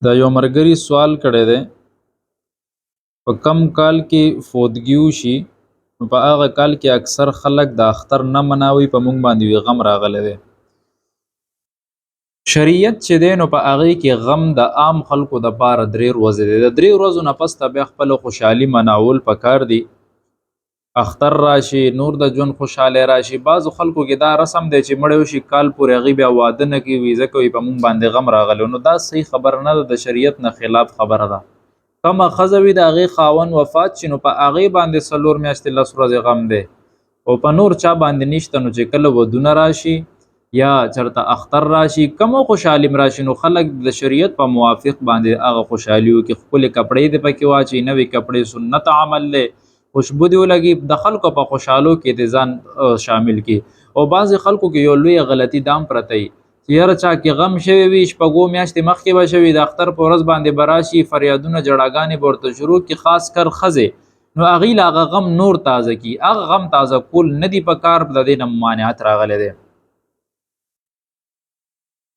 دا یو مرګري سوال کړی دی په کم کال کې فوتګي وشي نو په هغه کال کې اکثر خلک د اختر نه مناوي په موږ باندې وي غم راغلی دی شریعت چې دی نو په هغې کې غم د عام خلکو دپاره 3 ورځې دی د 3 ورځو نه پس ته بیا خپله خوشحالي مناول پکار دی اختر راشي نور د ژوند خوشحالی راشي بعضو خلکو کې دا رسم دی چې مړی وشي کال پورې هغوی بیا واده نه کوي ځکه وي په موږ باندې غم راغلی نو دا صحیح خبره نه ده د شریعت نه خلاف خبره ده کمه ښځه وي د هغې خاوند وفات شي نو په هغې باندې 4 میاشتې 10 ورځې غم دی او په نور چا باندې نشته نو چې کله ودونه راشي یا چرته اختر راشي کمو خوشحالي راشي نو خلک د شریعت په موافق باندې هغه خوشحالي وکړي ښکلې کپړې دې پکې واچوي نوې کپړې سنت عمل دی خوشبو دی ولګي د خلکو په خوشحالو کې د ځان شامل کی او بعضې خلکو کې یو لوی غلطي دام پرته وي چې یاره چا کې غم شوی وي شپږو میاشتې مخکې به شوي د اختر په ورځ باندې به راشي فریادونه جړاګانې به ورته شروع کړي خاص کر ښځې نو هغوی له هغه غم نور تازه کي هغه غم تازه کول نه دي په کار د دې نه ممانعت راغلی دی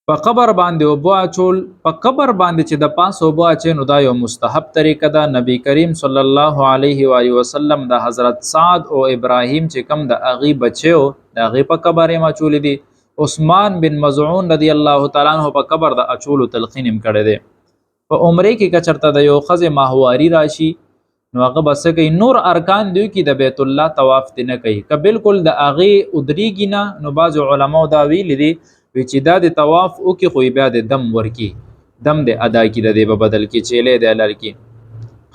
په قبر باندې اوبه اچول په قبر باندې چې د پاس اوبه اچي نو دا یو مستحب طریقه ده نبی کریم صلی الله علیه و آله وسلم د حضرت سعد او ابراهیم چې کم د هغې بچیو د هغې په قبر یې اچولی دي عثمان بن مزعون رضی الله تعالی عنه په قبر د اچولو تلقین هم کړی دی په عمرې کې که چېرته د یو ښځې ماهواري راشي نو هغه به څه کوي نور ارکان دوی کې د بیت الله طواف دې نه کوي که بلکل د هغې ودرېږي نه نو بعضو علماو دا ویلي دي وی چې دا د طواف وکړي خو بیا د دم ورکي دم د ادا کړي د دې به بدل کړي چیلې د لر کړي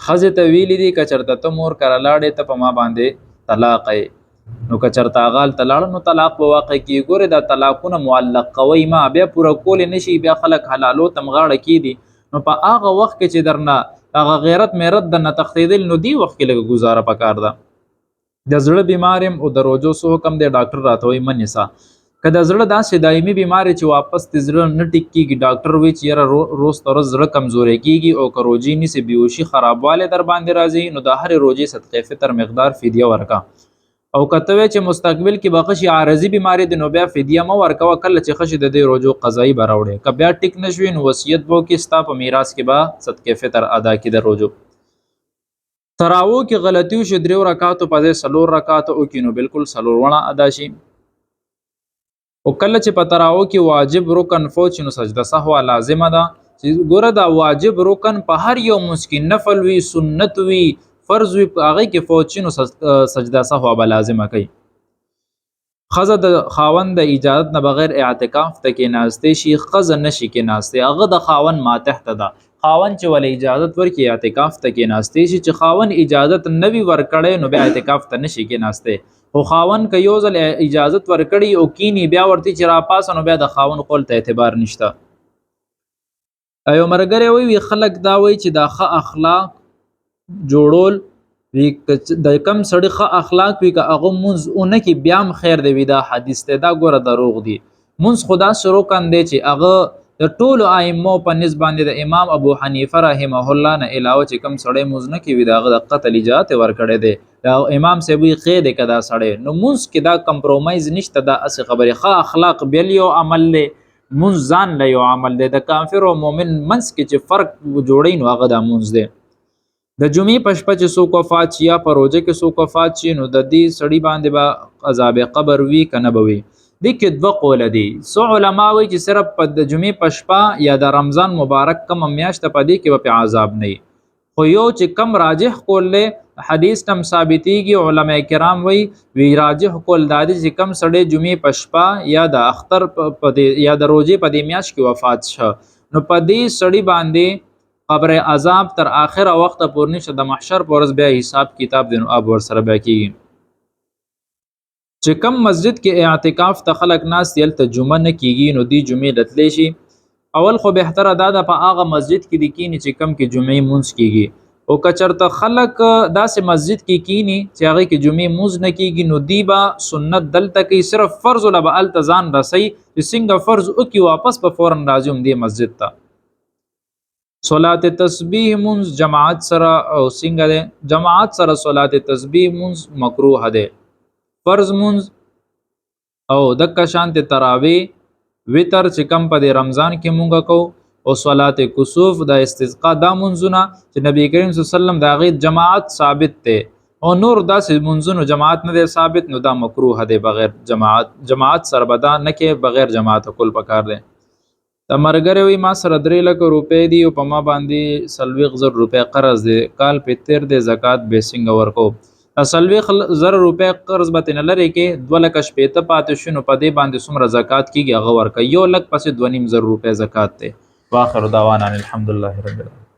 ښځې ته ویلي دي که چېرته ته مور کره لاړې ته په ما باندې طلاق یې نو که چېرته هغه هلته لاړه نو طلاق به واقع کړي ګورې دا طلاقونه معلق کوئ ما بیا پوره کولی نه شي بیا خلک حلالو ته غاړه کیدي نو په هغه وخت کې چې درنه هغه غیرت میرت درنه تښتېدل نو دې وخت کې لږه ګزاره پکار ده د زړه بیمار یم او د روجو څه حکم دی ډاکټر راته وایي مه نیسه که د زړه داسې دایمي بیماري چې واپس د زړه نه ټیک کېږي ډاکټر وایي چې یاره روز تر ورځ زړه کمزوری کېږي او که روجې نیسې بیهوشي خرابوالی در باندې راځي نو د هرې روجې صدقې فطر مقدار فدیه ورکه او که ته وایې چې مستقبل کې به ښه شي عارضي بیماري دی نو بیا فدیه مه ورکوه کله چې ښه شي د دې روجو قضایي به راوړې که بیا ټیک نه شوي نو وصیت به وکړي ستا په میراث کې به صدقې فطر ادا کړي د روجو تراوو کې غلطي وشي 3 رکعاتو په ځای 4 رکعاتو وکړي نو بلکل 4 ادا شي او کله چې په تراوو کې واجب رکن فوت شي نو سجده سهو لازمه ده چې ګوره دا واجب رکن په هر یو مسکین نفل وي سنت وي فرض وي په هغې کې فوت شي نو سجده سهو به لازمه کوي ښځه د خاوند د اجازت نه بغیر اعتکاف ته کېناستې شي ښځه نشي کېناستې هغه د خاوند ماتحته ده خاوند چې ولې اجازت ورکړي اعتکاف ته کېناستې شي چې خاوند اجازت نه وي ورکړی نو بیا اعتکاف ته نشي کېناستې خو خاوند که یو ځل اجازت ورکړي او کینی بیا ورته چې راپاسه نو بیا د خاوند قول ته اعتبار نشته یو ملګری وایي خلک دا وایي چې دا ښه اخلاق جوړول د کم سړي ښه اخلاق وي که هغه مونځ ونه کړي بیا هم خیر دی وي دا حدیث دی دا ګوره دروغ دی مونځ خو داسې رکن دی چې هغه د ټولو ائمو په نسبت باندې د امام ابو حنیفه رحمه الله نه علاوه چې کم سړی مونځ نه کوي د هغه د قتل اجازت ورکړی دی دا امام صاحب وایي خیر دی که دا سړی نو مونځ کې دا کمپرومایز نشته دا هسې خبرې ښه اخلاق بل یو عمل دی مونځ ځان له یو عمل دی د کافر او مؤمن منځ کې چې فرق جوړوي نو هغه دا مونځ دی د جمعې په شپه چې څوک وفات شي یا په روژه کې څوک وفات شي نو د دې سړي باندې به عذاب قبر وي که نه به وي دې کې 2 قوله دي څو علما وایي چې صرف په د جمعې په شپه یا د رمضان مبارک کمه میاشت په دې کې به پې عذاب نه وي خو یو چې کم راجح قول دی حدیث تم ثابتېږي علما کرام وی راجح قول دا دی چې کم سړی جمعې په شپه یا د اختر یا د روژې په دې میاشت کې وفات شه نو په دې سړي باندې قبر عذاب تر آخره وخته پورې نشته د محشر په ورځ بیا حساب کتاب دی نو اب ورسره بیا کېږي چې کم مسجد کې اعتکاف ته خلک ناست دي هلته جمعه نه کېږي نو دې جمعې راتلی شي اول خو بهتره دا ده په هغه مسجد کې دي کینی چې کم کې جمعې مونځ کېږي او که چېرته خلک داسې مسجد کې کینی چې هغې کې جمعې مونځ نه کېږي نو دی به سنت دلته کوي صرف فرض له به هلته ځان رسوي چې څنګه فرض وکړي واپس به فورا راځي هم دې مسجد ته صلات تسبیح مونځ جماعت سره او څنګه دی جماعت سره صلات تسبیح مونځ مکروه دی فرض مونځ او دکه شانت تراوی وتر چې کم په رمضان کې مونږ کوو او صلات کسوف د استسقا دا منځونه چې نبی کریم صلی الله علیه وسلم د هغې جماعت ثابت دی او نور داسې منځونو جماعت نه دی ثابت نو دا مکروه دی بغیر جماعت سره به دا نه کې بغیر جماعت کول پکار دی. د ملګری وایي ما سره 3 لکه روپۍ دي او په ما باندې 40,000 روپۍ قرض دی کال پې تېر دی زکات به څنګه ورکوم. 40,000 روپۍ قرض به ترې نه لرې کې 2 لکه شپېته پاتې شو نو په دې باندې څومره زکات کېږي هغه ورکوه 1 لک پسې 2,500 روپۍ زکات دی. واخر دعوانا الحمدلله رب العالمین.